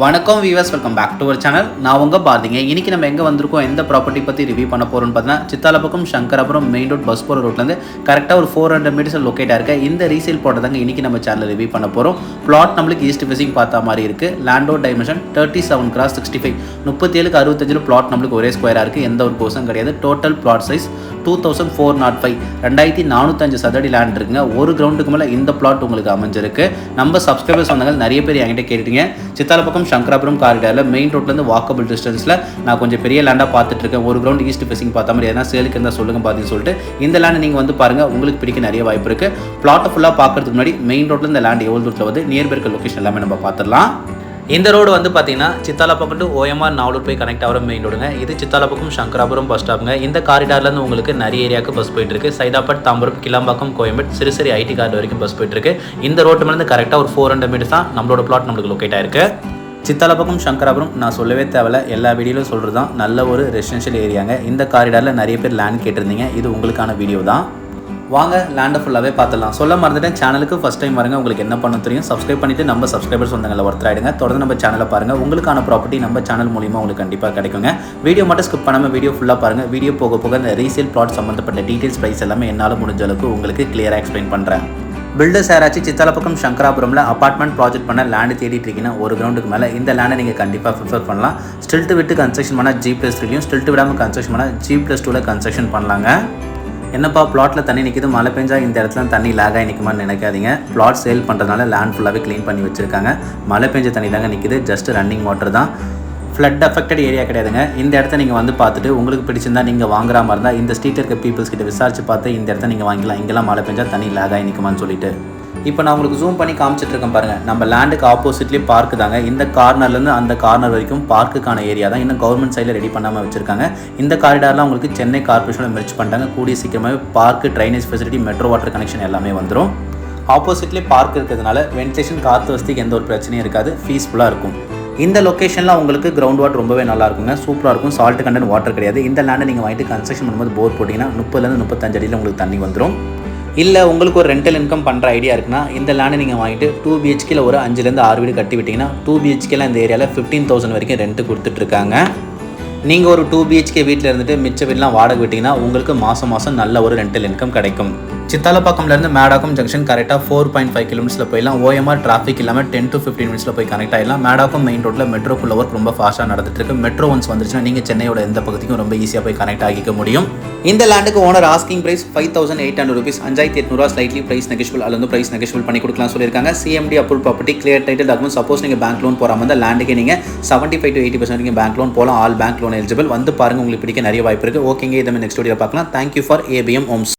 வணக்கம் viewers, welcome back to our channel. நான் உங்கள் பாரதிங்க. இன்றைக்கி நம்ம எங்கே வந்திருக்கோம், எந்த ப்ராப்பர்ட்டி பற்றி ரிவ்யூ பண்ண போகிறோம்னு பார்த்தீங்கன்னா, Sithalapakkam Sankarapuram main road bus போகிற ரோட்லேருந்து கரெக்டாக ஒரு 400 மீட்டர்ஸ் லொக்கேட்டாக இருக்க இந்த ரீசேல் போட்டதாங்க இன்றைக்கி நம்ம சேனலில் ரிவ்யூ பண்ண போகிறோம். பிளாட் நம்மளுக்கு ஈஸ்ட் ஃபேசிங் பார்த்தா மாதிரி இருக்குது. லேண்டோ டைமென்ஷன் 37x65 37க்கு 65 பிளாட் நம்மளுக்கு ஒரே ஸ்கொயராக இருக்குது. எந்த ஒரு கோர்ஸும் கிடையாது. டோட்டல் பிளாட் சைஸ் 2405 2405 சதுரடி லேண்ட் இருக்குங்க. ஒரு கிரவுண்டுக்கு மேலே இந்த பிளாட் உங்களுக்கு அமைஞ்சிருக்கு. நம்ம சப்ஸ்கிரைபர்ஸ் வந்தாங்க நிறைய பேர் என்கிட்ட கேட்டுட்டீங்க, சித்தாலப்பக்கம் சங்கராபுரம் காரிடாரில் மெயின் ரோட்லேருந்து வாக்கபிள் டிஸ்டன்ஸில் நான் கொஞ்சம் பெரிய லேண்டாக பார்த்துட்டு இருக்கேன், ஒரு கிரவுண்ட் ஈஸ்ட் ஃபேசிங் பார்த்த மாதிரி எதனா சேலுக்கு இருந்தால் சொல்லுங்கள் பார்த்தீங்கன்னு சொல்லிட்டு இந்த லேண்டை நீங்கள் வந்து பாருங்கள், உங்களுக்கு பிடிக்க நிறைய வாய்ப்பு இருக்குது. பிளாட்டை ஃபுல்லாக பார்க்கறதுக்கு முன்னாடி மெயின் ரோட்டில் இந்த லேண்ட் எவ்வளோ தூரத்தில் வந்து நியர் இருக்க லொக்கேஷன் எல்லாமே நம்ம பார்த்துடலாம். இந்த ரோடு வந்து பார்த்தீங்கன்னா சித்தாலப்பக்கம் டு OMR நாவலூர் போய் கனெக்ட் ஆகிற மெயின் ரோடுங்க. இது சித்தாலப்பக்கம் சங்கராபுரம் பஸ் ஸ்டாப்புங்க. இந்த காரிடார்லேருந்து உங்களுக்கு நிறைய ஏரியாவுக்கு பஸ் போயிட்டு இருக்கு. சைதாப்பட், தாம்பரம், கிளாம்பாக்கம், கோயம்பேடு, சிறுசரி ஐடி கார்டு வரைக்கும் பஸ் போயிட்டு இருக்கு. இந்த ரோட்டு மேலே கரெக்டாக ஒரு 400 மீட்டர்ஸ் தான் நம்மளோட பிளாட் நம்மளுக்கு லொக்கேட் ஆயிருக்கு. சித்தாலப்பக்கம் சங்கராபுரம் நான் சொல்லவே தேவையில்ல, எல்லா வீடியோவிலும் சொல்கிறது தான், நல்ல ஒரு ரெசிடென்ஷியல் ஏரியாங்க. இந்த காரிடாரில் நிறைய பேர் லேண்ட் கேட்டிருந்தீங்க, இது உங்களுக்கான வீடியோ தான். வாங்க லேண்டை ஃபுல்லாகவே பார்த்துடலாம். சொல்ல மறந்துட்டேன், சேனலுக்கு ஃபஸ்ட் டைம் வரங்க, உங்களுக்கு என்ன பண்ண தெரியும், சப்ஸ்கிரைப் பண்ணிவிட்டு நம்ம சப்ஸ்கிரைபர்ஸ் வந்தவங்களை ஒருத்தராயிடுங்க. தொடர்ந்து நம்ம சேனலை பாருங்கள், உங்களுக்கான ப்ராப்பர்ட்டி நம்ம சேனல் மூலிமா உங்களுக்கு கண்டிப்பாக கிடைக்குங்க. வீடியோ மட்டும் ஸ்கிப் பண்ணாமல் வீடியோ ஃபுல்லாக பாருங்கள். வீடியோ போக போக இந்த ரீசேல் பிளாட் சம்மந்தப்பட்ட டீட்டெயில்ஸ் ப்ரைஸ் எல்லாமே என்னால் முடிஞ்ச அளவுக்கு உங்களுக்கு கிளியராக எக்ஸ்பிளைன் பண்ணுறேன். பில்டர்ஸ் யாராச்சும் சித்தாலப்பக்கம் சங்கராபுரமில் அப்பார்ட்மெண்ட் ப்ராஜெக்ட் பண்ண லேண்டு தேடிட்டு இருக்கீங்கன்னா, ஒரு கிரவுண்டுக்கு மேலே இந்த லேண்டை நீங்கள் கண்டிப்பாக ப்ரிஃபர் பண்ணலாம். ஸ்டில்ட்டு விட்டு கன்ஸ்ட்ரக்ஷன் பண்ணால் G+3லையும், ஸ்டில்ட்டு விடாமல் கன்ஸ்ட்ரக்ஷன் பண்ணால் G+2ல கன்ஸ்ட்ரக்ஷன் பண்ணலாங்க. என்னப்பா பிளாட்டில் தண்ணி நிற்கிது, மழை பெஞ்சா இந்த இடத்துல தண்ணி லேக் ஆகி நிற்குமான்னு நினைக்காதீங்க. பிளாட் சேல் பண்ணுறதுனால லேண்ட் ஃபுல்லாகவே க்ளீன் பண்ணி வச்சுருக்காங்க. மழை பெஞ்ச தண்ணி தாங்க நிற்கிது, ஜஸ்ட் ரன்னிங் வாட்டர் தான். ஃப்ளட் அஃபெக்டட் ஏரியா கிடையாதுங்க. இந்த இடத்த நீங்கள் வந்து பார்த்துட்டு உங்களுக்கு பிடிச்சிருந்தா நீங்கள் வாங்குற மாதிரி இருந்தால் இந்த ஸ்ட்ரீட்டில் இருக்க பீப்புள்ஸ் கிட்ட விசாரிச்சு பார்த்து இந்த இடத்த நீங்கள் வாங்கிக்கலாம். இங்கெல்லாம் மழை பெஞ்சா தண்ணி லேக் ஆகி நிற்குமான்னு சொல்லிட்டு இப்போ நான் உங்களுக்கு ஜூம் பண்ணி காமிச்சிட்டு இருக்கேன் பாருங்கள். நம்ம லேண்டுக்கு ஆப்போசிட்லேயே பார்க்கு தாங்க. இந்த கார்னர்லேருந்து அந்த கார்னர் வரைக்கும் பார்க்குக்கான ஏரியா தான். இன்னும் கவர்மெண்ட் சைடில் ரெடி பண்ணாமல் வச்சுருக்காங்க. இந்த காரிடார்லாம் உங்களுக்கு சென்னை கார்பரேஷனில் மெர்ஜ் பண்ணிட்டாங்க. கூடிய சீக்கிரமாகவே park, drainage facility, metro water connection எல்லாமே வந்துடும். ஆப்போசிட்லேயே பார்க் இருக்கிறதுனால வென்டிலேஷன், காற்று வசதிக்கு எந்த ஒரு பிரச்சனையும் இருக்காது. பீஸ்ஃபுல்லாக இருக்கும். இந்த லொக்கேஷனில் உங்களுக்கு கிரவுண்ட் வாட்டர் ரொம்பவே நல்லா இருக்குங்க, சூப்பராக இருக்கும். சால்ட் கண்டென்ட் வாட்டர் கிடையாது. இந்த லேண்டை நீங்கள் வாங்கிட்டு கன்ஸ்ட்ரக்ஷன் பண்ணும்போது போர் போட்டிங்கன்னா 30லேருந்து 35 அடியில் உங்களுக்கு தண்ணி வந்துடும். இல்லை உங்களுக்கு ஒரு ரெண்டல் இன்கம் பண்ணுற ஐடியா இருக்குன்னா இந்த லேண்டை நீங்கள் வாங்கிட்டு 2 BHKல ஒரு 5லேருந்து 6 வீடு கட்டி விட்டிங்கன்னா 2 BHKல இந்த ஏரியாவில் 15,000 வரைக்கும் ரெண்ட்டு கொடுத்துட்ருக்காங்க. நீங்கள் ஒரு 2 BHK வீட்டில் இருந்துட்டு மிச்ச வீடெலாம் வாடகை விட்டிங்கன்னா உங்களுக்கு மாதம் நல்ல ஒரு ரெண்டல் இன்கம் கிடைக்கும். சித்தாலப்பாக்கம்லேருந்து மேடாக்கம் ஜங்ஷன் கரெக்டாக 4.5 கிலோமீட்டர்ஸில் போயிடலாம். OMR டிராஃபிக் இல்லாமல் 10 to 15 மினிட்ஸில் போய் கனெக்ட் ஆகிடலாம். மேடாக்கம் மெயின் ரோட்டில் மெட்ரோக்குள்ள ஒர்க் ரொம்ப ஃபாஸ்ட்டாக நடந்துட்டு இருக்கு. மெட்ரோ ஒன்ஸ் வந்துருச்சுன்னா நீங்கள் சென்னையோட எந்த பகுதிக்கும் ரொம்ப ஈஸியாக போய் கனெக்ட் ஆகிக்க முடியும். இந்த லேண்டுக்கு owner asking price 5,800 rupees, 5,800 slightly price negotiable, அல்லது பிரைஸ் நெகோஷியபிள் பண்ணி கொடுக்கலாம் சொல்லியிருக்காங்க. CMD approve property, clear title document. Suppose நீங்கள் பேங்க் லோன் போகிற மாதிரி லேண்டுக்கு நீங்கள் 75 to 80% வரைக்கும் பேங்க் லோன் போகலாம். All bank loan eligible. வந்து பாருங்கள், உங்களுக்கு பிடிக்க நிறைய வாய்ப்பு இருக்குது. ஓகேங்க, இதை நெக்ஸ்ட் வீடியோ பார்க்கலாம். Thank you for ABM Holmes.